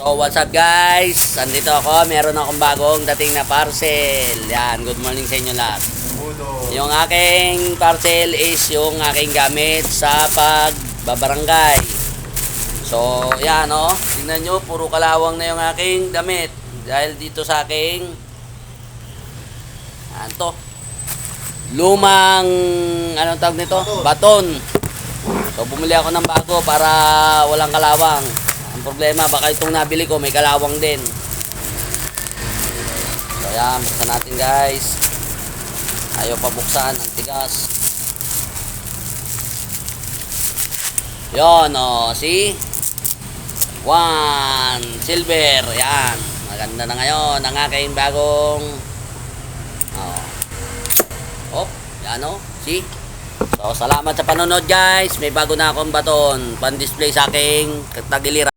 So what's up guys? Andito ako, meron akong bagong dating na parcel. Yan, good morning sa inyo lahat. Yung aking parcel is yung aking gamit sa pagbabarangay. So yan tingnan nyo, puro kalawang na yung aking damit. Dahil dito sa aking lumang anong tawag nito? Baton. So bumili ako ng bago para walang kalawang. Ang problema, baka itong nabili ko may kalawang din. So yan, buksan natin guys. Ayaw pa buksan, ang tigas. Yon see? One silver, yan. Maganda na ngayon ang aking bagong yan see? So salamat sa panonood guys. May bago na akong baton pan-display sa aking tagiliran.